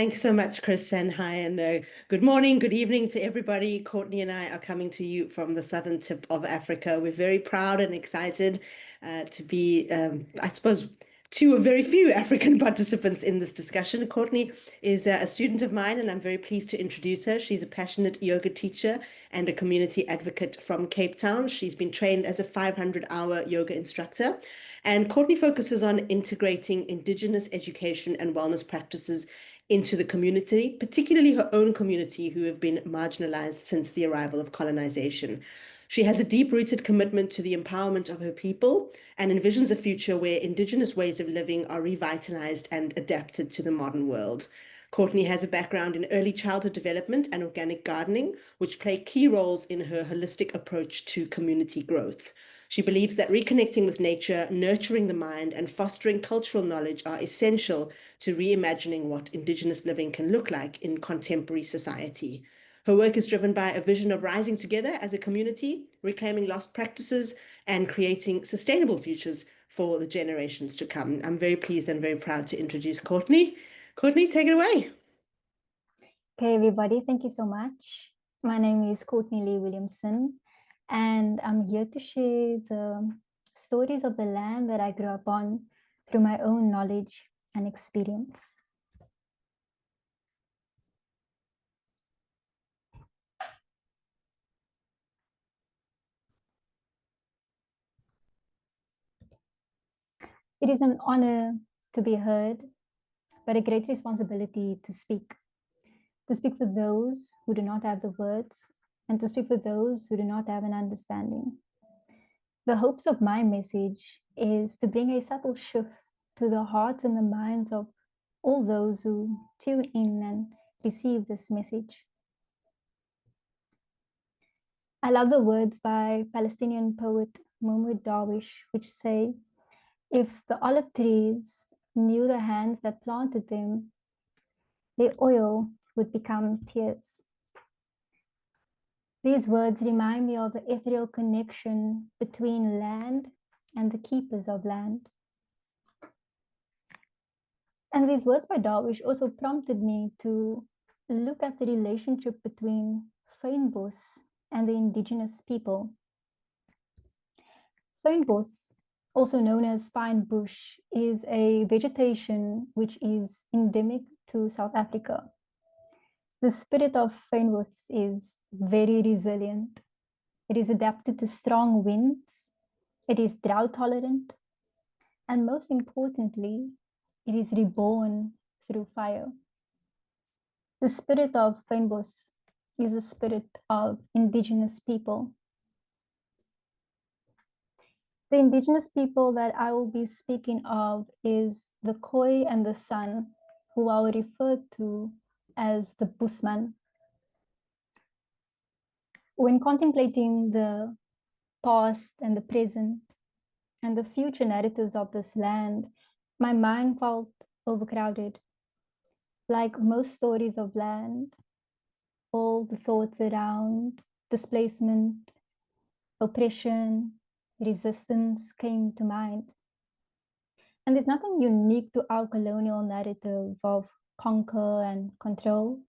Thanks so much, Chris, and hi, and good morning, good evening to everybody. Courtney and I are coming to you from the southern tip of Africa. We're very proud and excited to be, I suppose, two of very few African participants in this discussion. Courtney is a student of mine, and I'm very pleased to introduce her. She's a passionate yoga teacher and a community advocate from Cape Town. She's been trained as a 500-hour yoga instructor. And Courtney focuses on integrating Indigenous education and wellness practices into the community, particularly her own community, who have been marginalized since the arrival of colonization. She has a deep-rooted commitment to the empowerment of her people and envisions a future where Indigenous ways of living are revitalized and adapted to the modern world. Courtney has a background in early childhood development and organic gardening, which play key roles in her holistic approach to community growth. She believes that reconnecting with nature, nurturing the mind, and fostering cultural knowledge are essential to reimagining what Indigenous living can look like in contemporary society. Her work is driven by a vision of rising together as a community, reclaiming lost practices, and creating sustainable futures for the generations to come. I'm very pleased and very proud to introduce Courtney. Courtney, take it away. Okay, everybody, thank you so much. My name is Courtney Lee Williamson, and I'm here to share the stories of the land that I grew up on through my own knowledge and experience. It is an honor to be heard, but a great responsibility to speak for those who do not have the words, and to speak for those who do not have an understanding. The hopes of my message is to bring a subtle shift to the hearts and the minds of all those who tune in and receive this message. I love the words by Palestinian poet Mahmoud Darwish, which say, if the olive trees knew the hands that planted them, their oil would become tears. These words remind me of the ethereal connection between land and the keepers of land. And these words by Darwish also prompted me to look at the relationship between fynbos and the indigenous people. Fynbos, also known as spine bush, is a vegetation which is endemic to South Africa. The spirit of fynbos is very resilient. It is adapted to strong winds. It is drought tolerant. And most importantly, it is reborn through fire. The spirit of fynbos is the spirit of indigenous people. The indigenous people that I will be speaking of is the Khoi and the San, who I will refer to as the Busman. When contemplating the past and the present and the future narratives of this land, my mind felt overcrowded. Like most stories of land, all the thoughts around displacement, oppression, resistance came to mind. And there's nothing unique to our colonial narrative of conquer and control,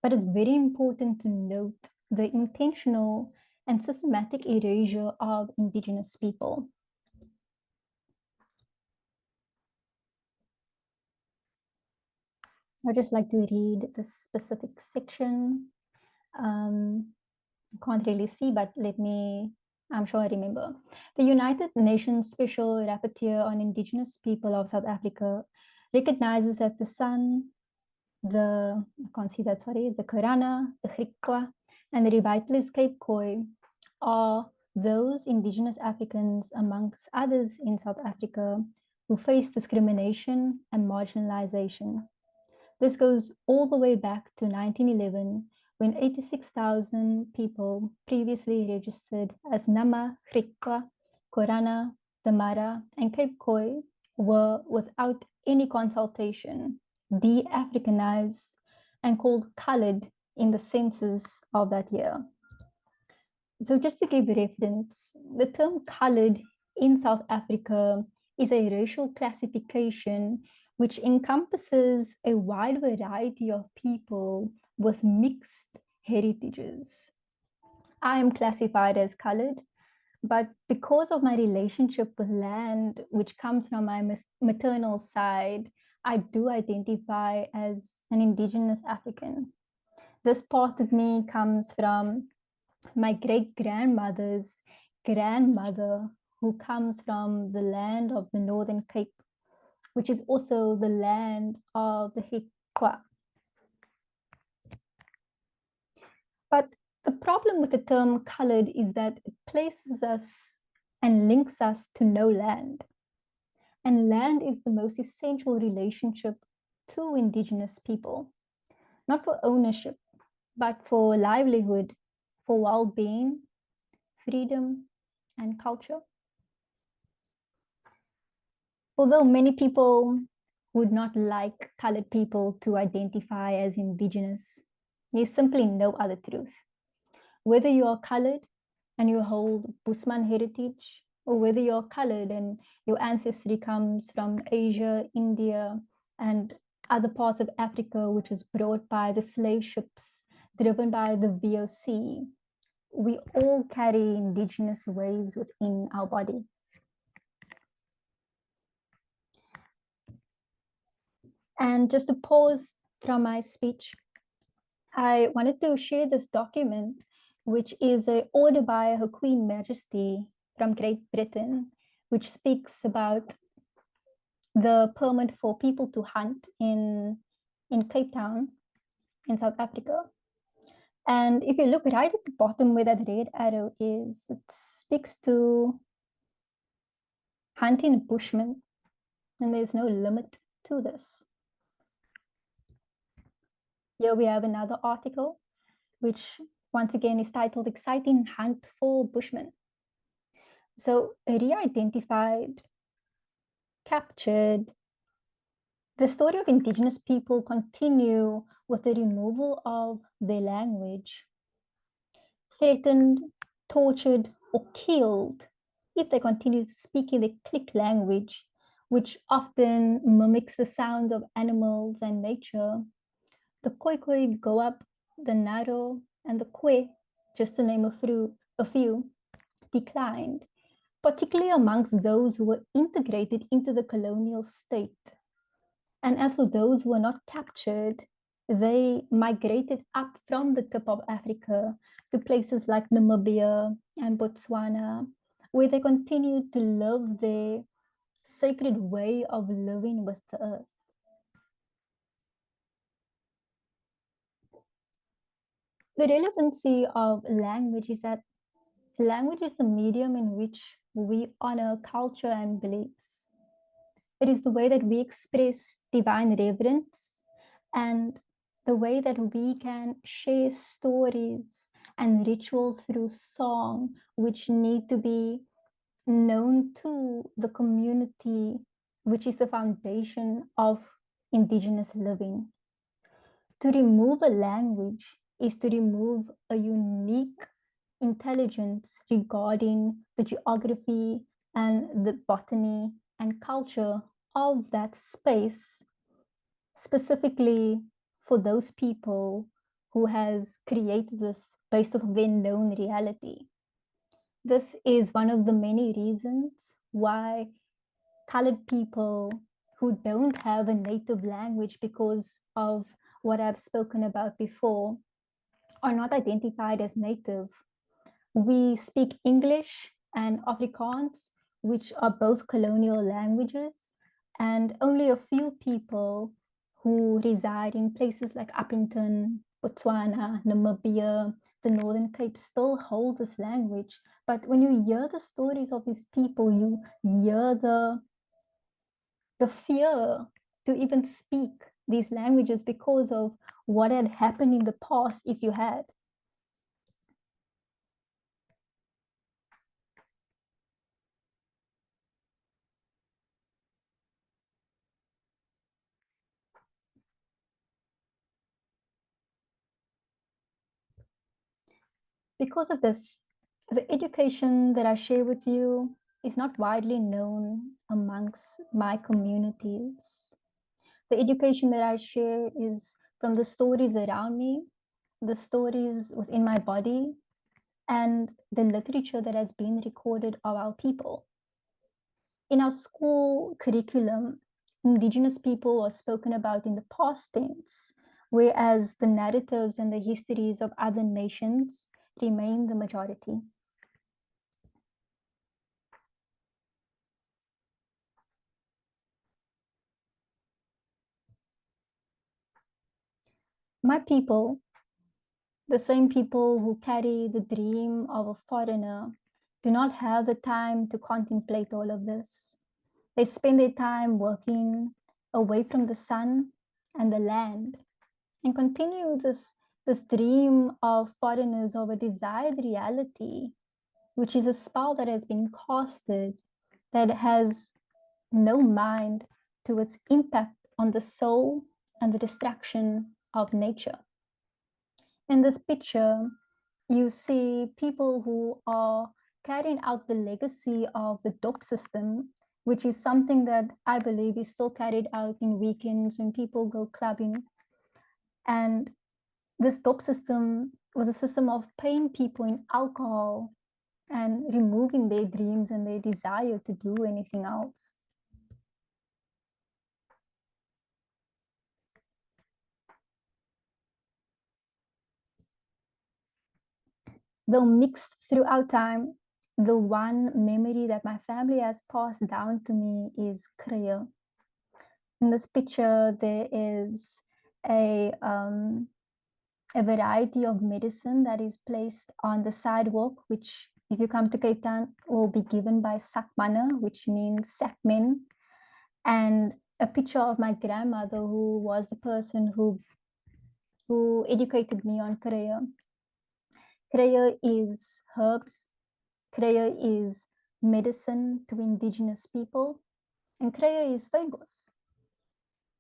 but it's very important to note the intentional and systematic erasure of indigenous people. I'd just like to read the specific section. Can't really see, but I'm sure I remember. The United Nations Special Rapporteur on Indigenous People of South Africa recognizes that the San, the Korana, the Griqua, and the revitalized Cape Khoi are those Indigenous Africans, amongst others in South Africa, who face discrimination and marginalization. This goes all the way back to 1911, when 86,000 people previously registered as Nama, Griqua, Korana, Damara, and Cape Khoi were, without any consultation, de-Africanized and called colored in the census of that year. So just to give reference, the term colored in South Africa is a racial classification which encompasses a wide variety of people with mixed heritages. I am classified as colored, but because of my relationship with land, which comes from my maternal side, I do identify as an Indigenous African. This part of me comes from my great grandmother's grandmother, who comes from the land of the Northern Cape, which is also the land of the ÄHui. But the problem with the term colored is that it places us and links us to no land. And land is the most essential relationship to Indigenous people, not for ownership, but for livelihood, for well-being, freedom, and culture. Although many people would not like colored people to identify as Indigenous, there's simply no other truth. Whether you are colored and you hold Busman heritage, or whether you're colored and your ancestry comes from Asia, India, and other parts of Africa, which was brought by the slave ships driven by the VOC, we all carry Indigenous ways within our body. And just to pause from my speech, I wanted to share this document, which is an order by Her Queen Majesty from Great Britain, which speaks about the permit for people to hunt in Cape Town, in South Africa. And if you look right at the bottom where that red arrow is, it speaks to hunting Bushmen, and there's no limit to this. Here we have another article, which once again is titled Exciting Hunt for Bushmen. So re-identified, captured, the story of Indigenous people continue with the removal of their language, threatened, tortured, or killed if they continue speaking the click language, which often mimics the sounds of animals and nature. The Khoikhoi go up, the Naro, and the Kwe, just to name a few, declined, particularly amongst those who were integrated into the colonial state. And as for those who were not captured, they migrated up from the tip of Africa to places like Namibia and Botswana, where they continued to live their sacred way of living with the earth. The relevancy of language is that language is the medium in which we honor culture and beliefs. It is the way that we express divine reverence and the way that we can share stories and rituals through song, which need to be known to the community, which is the foundation of Indigenous living. To remove a language is to remove a unique intelligence regarding the geography and the botany and culture of that space, specifically for those people who has created this based off their known reality. This is one of the many reasons why colored people who don't have a native language because of what I've spoken about before are not identified as native. We speak English and Afrikaans, which are both colonial languages, and only a few people who reside in places like Uppington, Botswana, Namibia, the Northern Cape still hold this language. But when you hear the stories of these people, you hear the fear to even speak these languages because of what had happened in the past if you had. Because of this, the education that I share with you is not widely known amongst my communities. The education that I share is from the stories around me, the stories within my body, and the literature that has been recorded of our people. In our school curriculum, Indigenous people are spoken about in the past tense, whereas the narratives and the histories of other nations remain the majority. My people, the same people who carry the dream of a foreigner, do not have the time to contemplate all of this. They spend their time working away from the sun and the land and continue this dream of foreigners of a desired reality, which is a spell that has been casted that has no mind to its impact on the soul and the destruction of nature. In this picture, you see people who are carrying out the legacy of the DOP system, which is something that I believe is still carried out in weekends when people go clubbing. And this DOP system was a system of paying people in alcohol and removing their dreams and their desire to do anything else. Though mixed throughout time, the one memory that my family has passed down to me is Kriya. In this picture, there is a variety of medicine that is placed on the sidewalk, which, if you come to Cape Town, will be given by Sakmana, which means Sakmen, and a picture of my grandmother, who was the person who educated me on Kriya. Kriya is herbs. Kriya is medicine to Indigenous people, and Kriya is famous.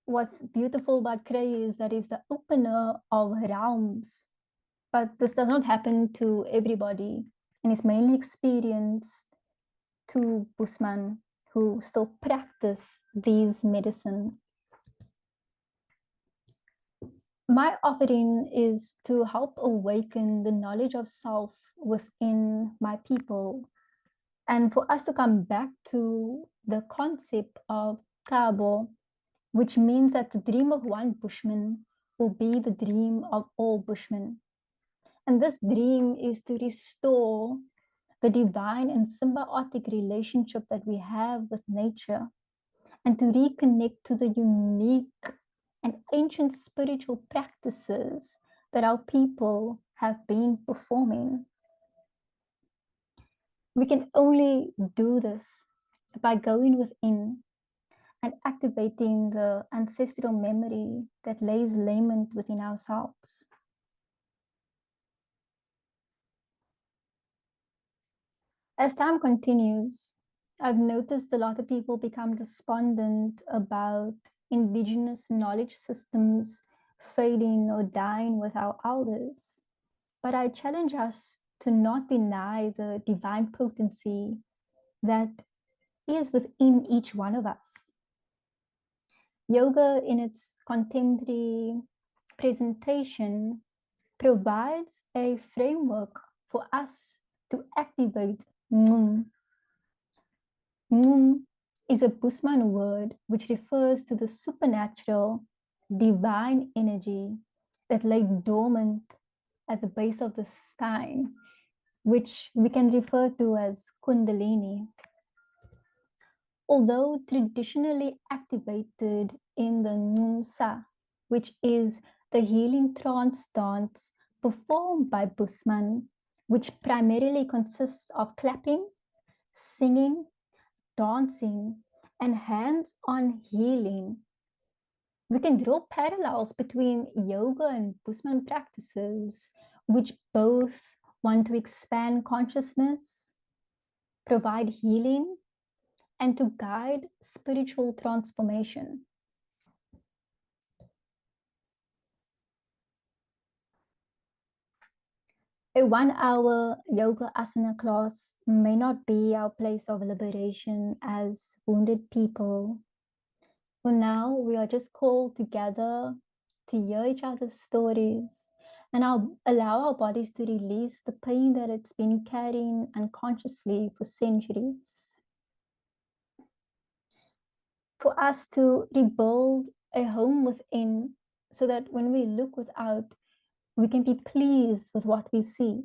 What's beautiful about Kriya is that it's the opener of realms, but this does not happen to everybody, and it's mainly experienced to Busman who still practice these medicine. My offering is to help awaken the knowledge of self within my people, and for us to come back to the concept of ÄHui, which means that the dream of one Bushman will be the dream of all Bushmen. And this dream is to restore the divine and symbiotic relationship that we have with nature, and to reconnect to the unique and ancient spiritual practices that our people have been performing. We can only do this by going within and activating the ancestral memory that lays lament within ourselves. As time continues, I've noticed a lot of people become despondent about Indigenous knowledge systems fading or dying with our elders. But I challenge us to not deny the divine potency that is within each one of us. Yoga, in its contemporary presentation, provides a framework for us to activate Ngum. Ngum is a Busman word which refers to the supernatural, divine energy that lay dormant at the base of the spine, which we can refer to as Kundalini. Although traditionally activated in the Ngumsa, which is the healing trance dance performed by Busman, which primarily consists of clapping, singing, dancing, and hands-on healing, we can draw parallels between yoga and Busman practices, which both want to expand consciousness, provide healing, and to guide spiritual transformation. A 1-hour yoga asana class may not be our place of liberation as wounded people, For now, we are just called together to hear each other's stories and allow our bodies to release the pain that it's been carrying unconsciously for centuries. For us to rebuild a home within so that when we look without, we can be pleased with what we see.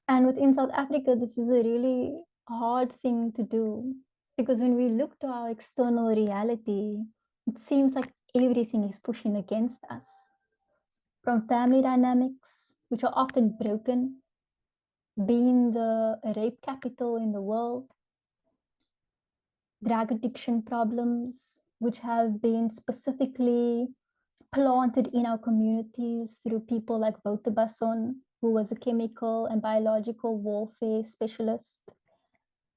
And within South Africa, this is a really hard thing to do because when we look to our external reality, it seems like everything is pushing against us. From family dynamics, which are often broken, being the rape capital in the world, drug addiction problems, which have been specifically planted in our communities through people like Wouter Basson, who was a chemical and biological warfare specialist.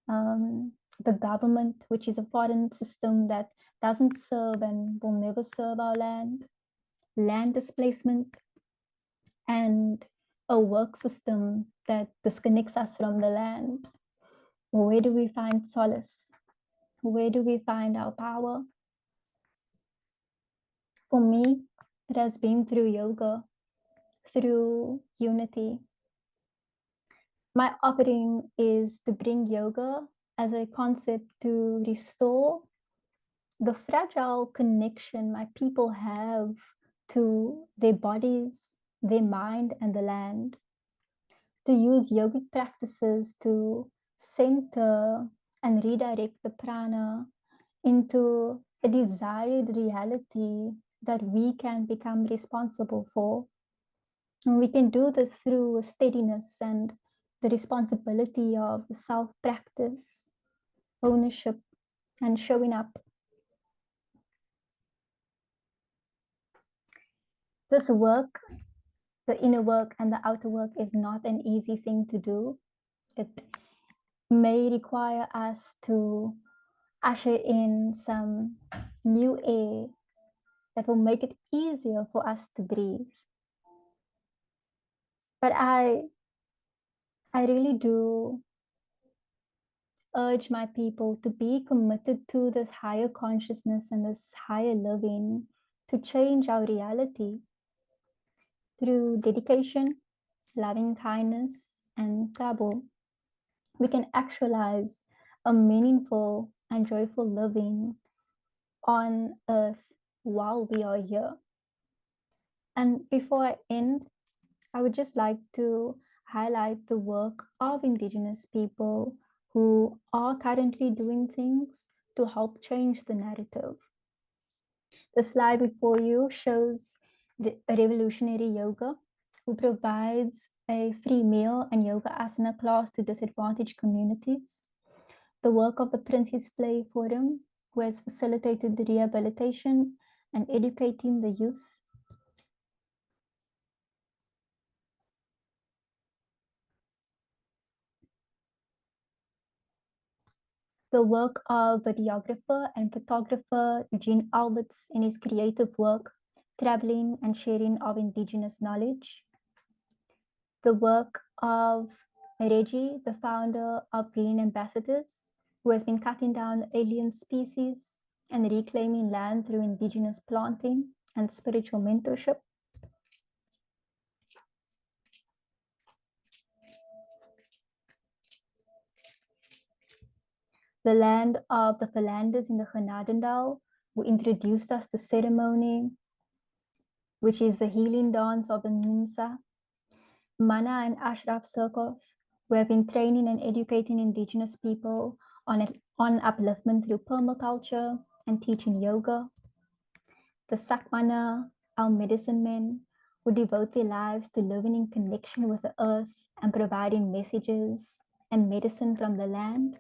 The government, which is a foreign system that doesn't serve and will never serve our land displacement, and a work system that disconnects us from the land. Where do we find solace? Where do we find our power? For me, it has been through yoga, through unity. My offering is to bring yoga as a concept to restore the fragile connection my people have to their bodies, their mind, and the land. To use yogic practices to center and redirect the prana into a desired reality that we can become responsible for. And we can do this through steadiness and the responsibility of self practice, ownership, and showing up. This work, the inner work and the outer work, is not an easy thing to do. It may require us to usher in some new air that will make it easier for us to breathe. But I really do urge my people to be committed to this higher consciousness and this higher living to change our reality through dedication, loving kindness, and taboo. We can actualize a meaningful and joyful living on earth while we are here. And before I end, I would just like to highlight the work of Indigenous people who are currently doing things to help change the narrative. The slide before you shows a revolutionary yoga who provides a free meal and yoga asana class to disadvantaged communities. The work of the Princess Play Forum, who has facilitated the rehabilitation and educating the youth. The work of videographer and photographer Eugene Alberts in his creative work, traveling and sharing of Indigenous knowledge. The work of Reggie, the founder of Green Ambassadors, who has been cutting down alien species and reclaiming land through Indigenous planting and spiritual mentorship. The land of the Philanders in the Genadendal, who introduced us to ceremony, which is the healing dance of the Nunsa. Mana and Ashraf Surkoff, who have been training and educating Indigenous people on upliftment through permaculture and teaching yoga. The Sakmana, our medicine men, who devote their lives to living in connection with the earth and providing messages and medicine from the land.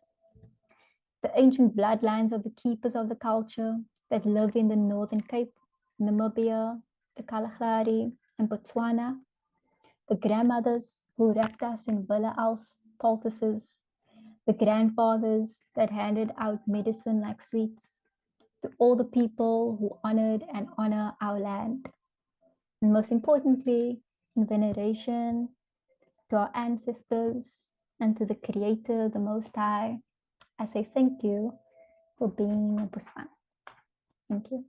The ancient bloodlines of the keepers of the culture that live in the Northern Cape, Namibia, the Kalahari, and Botswana. The grandmothers who wrapped us in Villa Als poultices, the grandfathers that handed out medicine like sweets, to all the people who honored and honor our land. And most importantly, in veneration to our ancestors and to the Creator, the Most High, I say thank you for being a Bushman. Thank you.